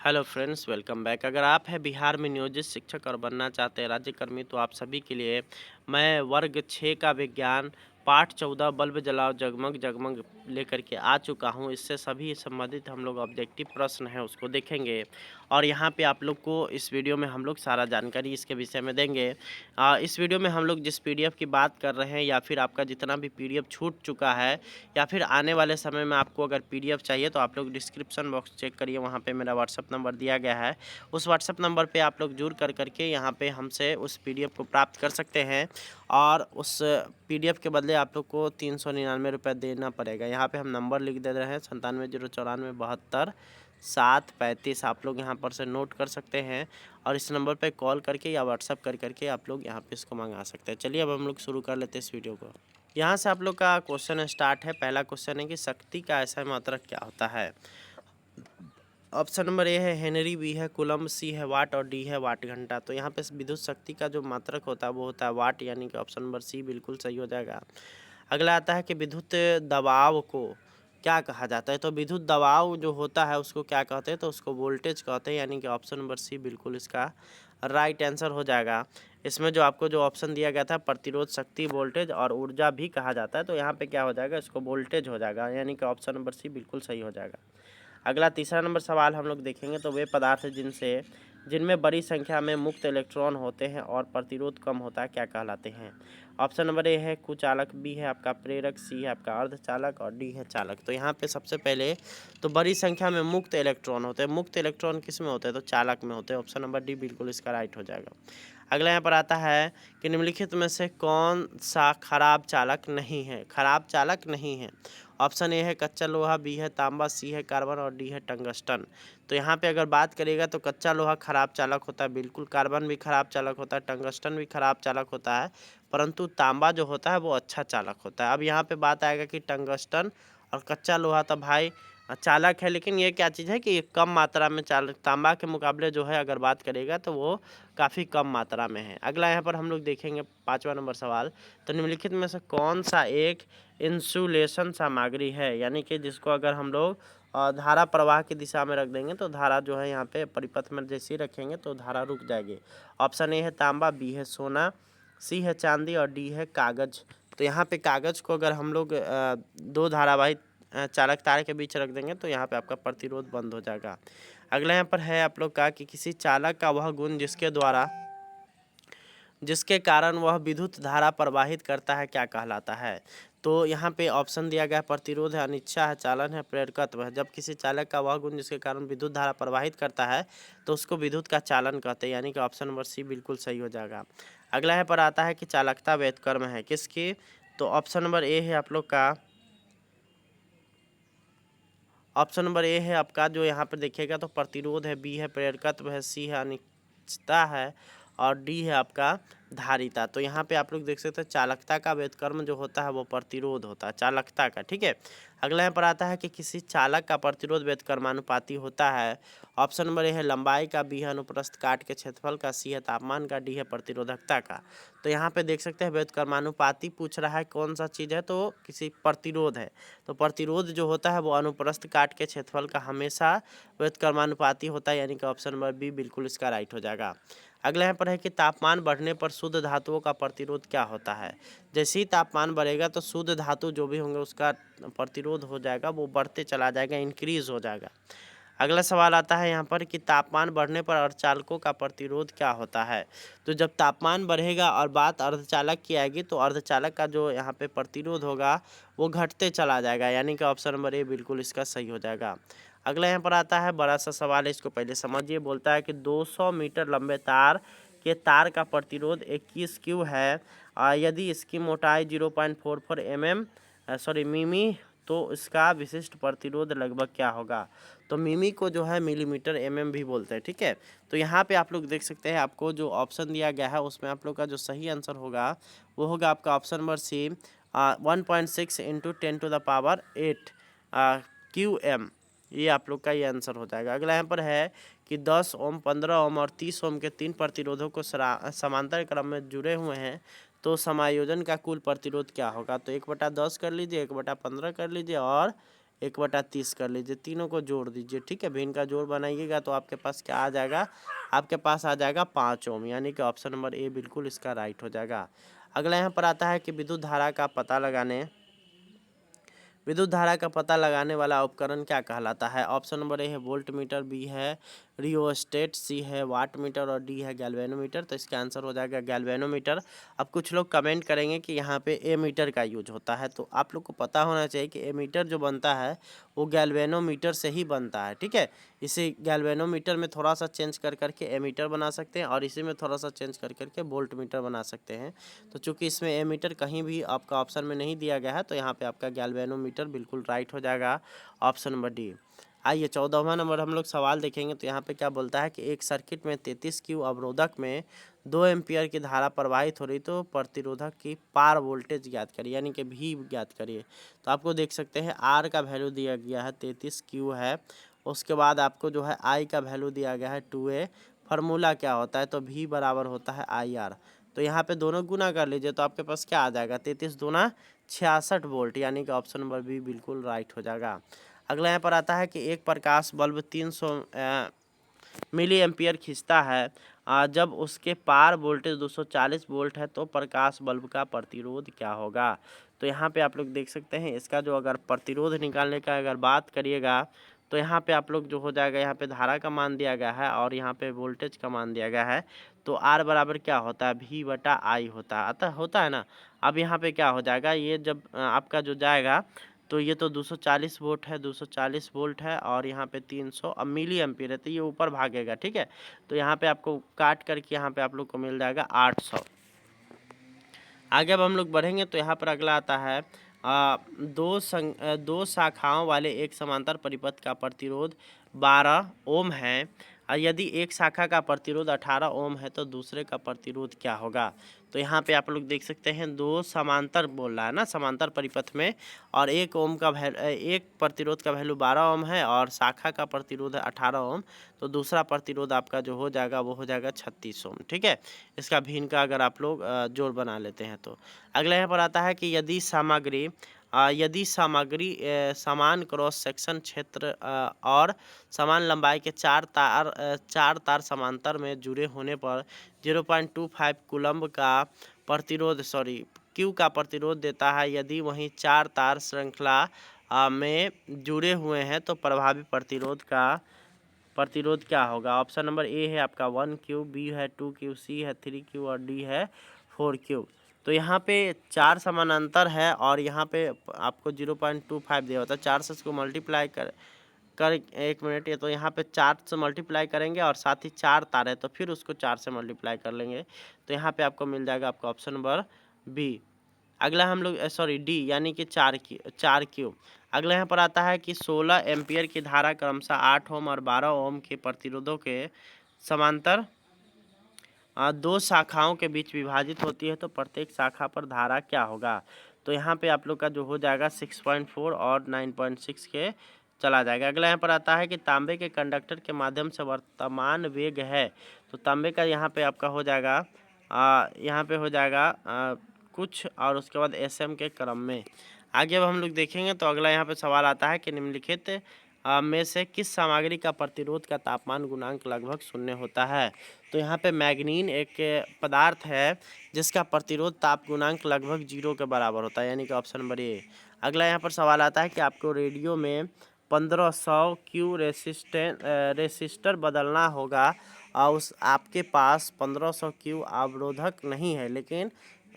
Hello friends, welcome back. अगर आप हैं बिहार में नियोजित शिक्षक और बनना चाहते हैं राज्यकर्मी, तो आप सभी के लिए मैं वर्ग 6 का विज्ञान पाठ 14 बल्ब जलाओ जगमग जगमग लेकर के आ चुका हूं। इससे सभी संबंधित हम लोग ऑब्जेक्टिव प्रश्न हैं उसको देखेंगे और यहां पे आप लोग को इस वीडियो में हम लोग सारा जानकारी इसके विषय में देंगे। इस वीडियो में हम लोग जिस पीडीएफ की बात कर रहे हैं या फिर आपका जितना भी पीडीएफ छूट चुका है या फिर आने वाले समय में आपको अगर पीडीएफ चाहिए तो आप लोग डिस्क्रिप्शन बॉक्स चेक करिए, वहाँ पे मेरा व्हाट्सअप नंबर दिया गया है। उस व्हाट्सअप नंबर पे आप लोग जुड़ कर करके यहाँ पे हमसे उस पीडीएफ को प्राप्त कर सकते हैं और उस पीडीएफ के बदले आप लोग को 399 रुपये देना पड़ेगा। यहाँ पे हम नंबर लिख दे रहे हैं 970947 आप लोग यहाँ पर से नोट कर सकते हैं और इस नंबर पे कॉल करके या व्हाट्सअप कर करके आप लोग यहाँ पे इसको मंगा सकते हैं। चलिए अब हम लोग शुरू कर लेते हैं इस वीडियो को। यहाँ से आप लोग का क्वेश्चन स्टार्ट है। पहला क्वेश्चन है कि शक्ति का ऐसा मात्रक क्या होता है। ऑप्शन नंबर ए है हेनरी, बी है कूलम्ब, सी है वाट और डी है वाट घंटा। तो यहाँ पे विद्युत शक्ति का जो मात्रक होता है वो होता है वाट, यानी कि ऑप्शन नंबर सी बिल्कुल सही हो जाएगा। अगला आता है कि विद्युत दबाव को क्या कहा जाता है। तो विद्युत दबाव जो होता है उसको क्या कहते हैं, तो उसको वोल्टेज कहते हैं, यानी कि ऑप्शन नंबर सी बिल्कुल इसका राइट आंसर हो जाएगा। इसमें जो आपको जो ऑप्शन दिया गया था प्रतिरोध, शक्ति, वोल्टेज और ऊर्जा भी कहा जाता है, तो यहाँ पे क्या हो जाएगा, इसको वोल्टेज हो जाएगा, यानी कि ऑप्शन नंबर सी बिल्कुल सही हो जाएगा। अगला तीसरा नंबर सवाल हम लोग देखेंगे। तो वे पदार्थ जिनमें बड़ी संख्या में मुक्त इलेक्ट्रॉन होते हैं और प्रतिरोध कम होता है क्या कहलाते हैं। ऑप्शन नंबर ए है कुचालक, बी है आपका प्रेरक, सी है आपका अर्धचालक और डी है चालक। तो यहाँ पे सबसे पहले तो बड़ी संख्या में मुक्त इलेक्ट्रॉन होते हैं। मुक्त इलेक्ट्रॉन किस में होते हैं, तो चालक में होते हैं। ऑप्शन नंबर डी बिल्कुल इसका राइट हो जाएगा। अगला यहाँ पर आता है कि निम्नलिखित में से कौन सा खराब चालक नहीं है। खराब चालक नहीं है। ऑप्शन ए है कच्चा लोहा, बी है तांबा, सी है कार्बन और डी है टंगस्टन। तो यहाँ पे अगर बात करिएगा तो कच्चा लोहा खराब चालक होता है, बिल्कुल। कार्बन भी खराब चालक होता है, टंगस्टन भी खराब चालक होता है, परंतु तांबा जो होता है वो अच्छा चालक होता है। अब यहाँ पे बात आएगा कि टंगस्टन और कच्चा लोहा तो भाई चालक है, लेकिन ये क्या चीज़ है कि ये कम मात्रा में चालक, तांबा के मुकाबले जो है अगर बात करेगा तो वो काफ़ी कम मात्रा में है। अगला यहाँ पर हम लोग देखेंगे 5वां नंबर सवाल। तो निम्नलिखित में से कौन सा एक इंसुलेशन सामग्री है, यानी कि जिसको अगर हम लोग धारा प्रवाह की दिशा में रख देंगे तो धारा जो है यहाँ पे परिपथ में जैसे ही रखेंगे तो धारा रुक जाएगी। ऑप्शन ए है तांबा, बी है सोना, सी है चांदी और डी है कागज। तो यहाँ पे कागज को अगर हम लोग दो धारावाही चालक तार के बीच रख देंगे तो यहाँ पे आपका प्रतिरोध बंद हो जाएगा। अगला यहाँ पर है आप लोग का कि किसी चालक का वह गुण जिसके कारण वह विद्युत धारा प्रवाहित करता है क्या कहलाता है। तो यहाँ पे ऑप्शन दिया गया है प्रतिरोध है, अनिच्छा है, चालन है, प्रेरकत्व है। जब किसी चालक का वह गुण जिसके कारण विद्युत धारा प्रवाहित करता है तो उसको विद्युत का चालन कहते हैं, यानी कि ऑप्शन नंबर सी बिल्कुल सही हो जाएगा। अगला यहाँ पर आता है कि चालकता व्युत्क्रम है किसकी। तो ऑप्शन नंबर ए है आप लोग का, ऑप्शन नंबर ए है आपका जो यहाँ पर देखिएगा तो प्रतिरोध है, बी है प्रेरकत्व है, सी है अनिश्चितता है और डी है आपका धारिता। तो यहाँ पे आप लोग देख सकते हैं चालकता का व्युत्क्रम जो होता है वो प्रतिरोध होता है चालकता का, ठीक है। अगला यहाँ पर आता है कि किसी चालक का प्रतिरोध व्युत्क्रमानुपाती होता है। ऑप्शन नंबर ए है लंबाई का, बी है अनुप्रस्थ काट के क्षेत्रफल का, सी है तापमान का, डी है प्रतिरोधकता का। तो यहाँ पे देख सकते हैं व्युत्क्रमानुपाती पूछ रहा है, कौन सा चीज़ है, तो किसी प्रतिरोध है। तो प्रतिरोध जो होता है वो अनुप्रस्थ काट के क्षेत्रफल का हमेशा व्युत्क्रमानुपाती होता है, यानी कि ऑप्शन नंबर बी बिल्कुल इसका राइट हो जाएगा। अगला यहाँ पर है कि तापमान बढ़ने पर शुद्ध धातुओं का प्रतिरोध क्या होता है। जैसे ही तापमान बढ़ेगा तो शुद्ध धातु जो भी होंगे उसका प्रतिरोध हो जाएगा, वो बढ़ते चला जाएगा, इंक्रीज हो जाएगा। अगला सवाल आता है यहाँ पर कि तापमान बढ़ने पर अर्धचालकों का प्रतिरोध क्या होता है। तो जब तापमान बढ़ेगा और बात अर्धचालक की आएगी तो अर्धचालक का जो यहाँ पे प्रतिरोध होगा वो घटते चला जाएगा, यानी कि ऑप्शन नंबर ए बिल्कुल इसका सही हो जाएगा। अगला यहाँ पर आता है बड़ा सा सवाल है, इसको पहले समझिए। बोलता है कि 200 मीटर लंबे तार का प्रतिरोध 21 क्यू है, यदि इसकी मोटाई 0.44 मिमी, तो इसका विशिष्ट प्रतिरोध लगभग क्या होगा। तो मिमी को जो है मिलीमीटर भी बोलते हैं, ठीक है। तो यहाँ पे आप लोग देख सकते हैं आपको जो ऑप्शन दिया गया है उसमें आप लोग का जो सही आंसर होगा वो होगा आपका option number C 1.6 into 10⁸ QM। ये आप लोग का ये आंसर हो जाएगा। अगला यहाँ पर है कि 10 ओम, 15 ओम और 30 ओम के 3 प्रतिरोधों को समांतर क्रम में जुड़े हुए हैं, तो समायोजन का कुल प्रतिरोध क्या होगा। तो 1/10 कर लीजिए, 1/15 कर लीजिए और 1/30 कर लीजिए, तीनों को जोड़ दीजिए, ठीक है। भिन्न का जोड़ बनाइएगा तो आपके पास क्या आ जाएगा, आपके पास आ जाएगा 5 ओम, यानी कि ऑप्शन नंबर ए बिल्कुल इसका राइट हो जाएगा। अगला यहाँ पर आता है कि विद्युत धारा का पता लगाने वाला उपकरण क्या कहलाता है। ऑप्शन नंबर ए है वोल्ट मीटर, बी है रियोस्टेट, सी है वाट मीटर और डी है गैल्वेनोमीटर। तो इसका आंसर हो जाएगा गैल्वेनोमीटर। अब कुछ लोग कमेंट करेंगे कि यहाँ पे ए मीटर का यूज होता है, तो आप लोग को पता होना चाहिए कि ए मीटर जो बनता है वो गैल्वेनोमीटर से ही बनता है, ठीक है। इसे गैल्वेनोमीटर में थोड़ा सा चेंज कर करके ए मीटर बना सकते हैं और इसी में थोड़ा सा चेंज कर करके वोल्ट मीटर बना सकते हैं। तो चूंकि इसमें ए मीटर कहीं भी आपका ऑप्शन में नहीं दिया गया है, तो यहाँ पे आपका गैल्वेनोमीटर बिल्कुल राइट हो जाएगा, ऑप्शन नंबर डी। आइए 14वां नंबर हम लोग सवाल देखेंगे। तो यहाँ पे क्या बोलता है कि एक सर्किट में 33 क्यू अवरोधक में 2 एम्पियर की धारा प्रवाहित हो रही, तो प्रतिरोधक की पार वोल्टेज ज्ञात करिए, यानी कि भी ज्ञात करिए। तो आपको देख सकते हैं आर का वैल्यू दिया गया है 33 क्यू है, उसके बाद आपको जो है आई का वैल्यू दिया गया है 2A। फार्मूला क्या होता है, तो भी बराबर होता है IR। तो यहाँ पे दोनों गुना कर लीजिए तो आपके पास क्या आ जाएगा, 33 दूना 66 वोल्ट, यानी कि ऑप्शन नंबर बी बिल्कुल राइट हो जाएगा। अगला यहाँ पर आता है कि एक प्रकाश बल्ब 300 मिली एम्पियर खींचता है, जब उसके पार वोल्टेज 240 वोल्ट है, तो प्रकाश बल्ब का प्रतिरोध क्या होगा। तो यहाँ पे आप लोग देख सकते हैं इसका जो अगर प्रतिरोध निकालने का अगर बात करिएगा, तो यहाँ पे आप लोग जो हो जाएगा, यहाँ पे धारा का मान दिया गया है और यहाँ पे वोल्टेज का मान दिया गया है। तो आर बराबर क्या होता है, V/I होता है ना। अब यहाँ पे क्या हो जाएगा, ये जब आपका जो जाएगा, तो ये तो 240 वोल्ट है, 240 वोल्ट है और यहाँ पे 300 अब मिली एम्पीयर है, तो ये ऊपर भागेगा, ठीक है। तो यहाँ पे आपको काट करके यहाँ पे आप लोग को मिल जाएगा 800। आगे अब हम लोग बढ़ेंगे तो यहाँ पर अगला आता है दो शाखाओं वाले एक समांतर परिपथ का प्रतिरोध 12 ओम है, यदि एक शाखा का प्रतिरोध 18 ओम है, तो दूसरे का प्रतिरोध क्या होगा। तो यहाँ पे आप लोग देख सकते हैं दो समांतर बोल रहा है ना, समांतर परिपथ में, और एक प्रतिरोध का वैल्यू 12 ओम है और शाखा का प्रतिरोध है 18 ओम। तो दूसरा प्रतिरोध आपका जो हो जाएगा वो हो जाएगा 36 ओम, ठीक है। इसका भिन्न का अगर आप लोग जोड़ बना लेते हैं तो अगला यहाँ पर आता है कि यदि सामग्री समान क्रॉस सेक्शन क्षेत्र और समान लंबाई के चार तार समांतर में जुड़े होने पर 0.25 कूलम्ब का क्यू का प्रतिरोध देता है, यदि वहीं चार तार श्रृंखला में जुड़े हुए हैं, तो प्रभावी प्रतिरोध क्या होगा। ऑप्शन नंबर ए है आपका 1Q, बी है 2Q, सी है 3Q और डी है 4Q। तो यहाँ पे 4 समानांतर है और यहाँ पे आपको 0.25 दिया होता है, 4 से इसको मल्टीप्लाई कर 1 मिनट, ये तो यहाँ पे 4 से मल्टीप्लाई करेंगे और साथ ही 4 तार है, तो फिर उसको 4 से मल्टीप्लाई कर लेंगे, तो यहाँ पे आपको मिल जाएगा आपका ऑप्शन नंबर बी। अगला हम लोग डी, यानी कि 4Q। अगला यहाँ पर आता है कि 16 एम्पियर की धारा क्रमशः 8 ओम और 12 ओम के प्रतिरोधों के समांतर दो शाखाओं के बीच विभाजित होती है, तो प्रत्येक शाखा पर धारा क्या होगा। तो यहाँ पे आप लोग का जो हो जाएगा 6.4 और 9.6 के चला जाएगा। अगला यहाँ पर आता है कि तांबे के कंडक्टर के माध्यम से वर्तमान वेग है, तो तांबे का यहाँ पे आपका हो जाएगा कुछ और उसके बाद SM के क्रम में। आगे अब हम लोग देखेंगे तो अगला यहाँ पे सवाल आता है कि निम्नलिखित में से किस सामग्री का प्रतिरोध का तापमान गुणांक लगभग 0 होता है। तो यहाँ पे मैग्नीन एक पदार्थ है जिसका प्रतिरोध ताप गुणांक लगभग 0 के बराबर होता है, यानी कि ऑप्शन नंबर ए। अगला यहाँ पर सवाल आता है कि आपको रेडियो में 1500 क्यू रेसिस्टर बदलना होगा और आपके पास 1500 क्यू अवरोधक नहीं है, लेकिन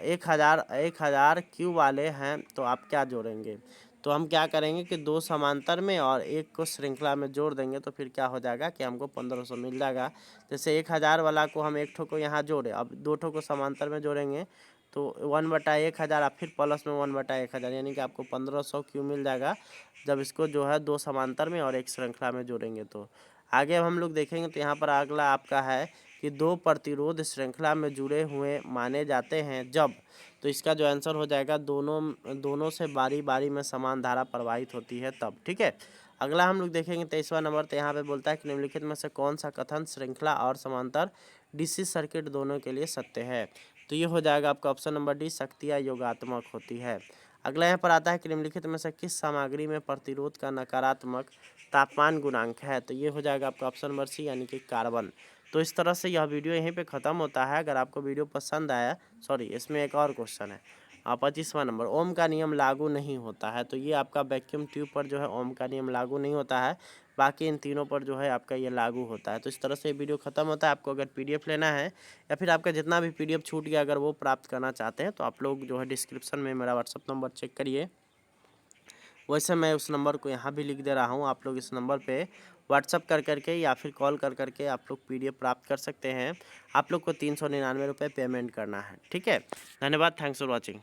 1000 क्यू वाले हैं, तो आप क्या जोड़ेंगे। तो हम क्या करेंगे कि 2 समांतर में और 1 को श्रृंखला में जोड़ देंगे, तो फिर क्या हो जाएगा कि हमको 1500 मिल जाएगा। जैसे 1000 वाला को हम 1 ठो को यहाँ जोड़े, अब 2 ठो को समांतर में जोड़ेंगे तो 1/1000 आप फिर प्लस में 1/1000, यानी कि आपको 1500 क्यू मिल जाएगा जब इसको जो है 2 समांतर में और 1 श्रृंखला में जोड़ेंगे। तो आगे अब हम लोग देखेंगे तो यहाँ पर अगला आपका है कि 2 प्रतिरोध श्रृंखला में जुड़े हुए माने जाते हैं जब। तो इसका जो आंसर हो जाएगा दोनों से बारी बारी में समान धारा प्रवाहित होती है तब, ठीक है। अगला हम लोग देखेंगे 23वां नंबर। तो यहाँ पे बोलता है कि निम्नलिखित में से कौन सा कथन श्रृंखला और समांतर DC सर्किट दोनों के लिए सत्य है। तो ये हो जाएगा आपका ऑप्शन नंबर डी, शक्तियाँ योगात्मक होती है। अगला यहाँ पर आता है कि निम्नलिखित में से किस सामग्री में प्रतिरोध का नकारात्मक तापमान गुणांक है। तो ये हो जाएगा आपका ऑप्शन नंबर सी यानी कि कार्बन। तो इस तरह से यह वीडियो यहीं पे ख़त्म होता है। अगर आपको वीडियो पसंद आया, सॉरी इसमें एक और क्वेश्चन है 25वां नंबर, ओम का नियम लागू नहीं होता है। तो ये आपका वैक्यूम ट्यूब पर जो है ओम का नियम लागू नहीं होता है, बाकी इन तीनों पर जो है आपका ये लागू होता है। तो इस तरह से वीडियो ख़त्म होता है। आपको अगर पीडीएफ लेना है या फिर आपका जितना भी पीडीएफ छूट गया अगर वो प्राप्त करना चाहते हैं तो आप लोग जो है डिस्क्रिप्शन में मेरा व्हाट्सअप नंबर चेक करिए। वैसे मैं उस नंबर को यहाँ भी लिख दे रहा हूँ, आप लोग इस नंबर पे व्हाट्सअप कर करके या फिर कॉल कर करके आप लोग पीडीएफ प्राप्त कर सकते हैं। आप लोग को 399 रुपये पेमेंट करना है। ठीक है, धन्यवाद, थैंक्स फॉर वॉचिंग।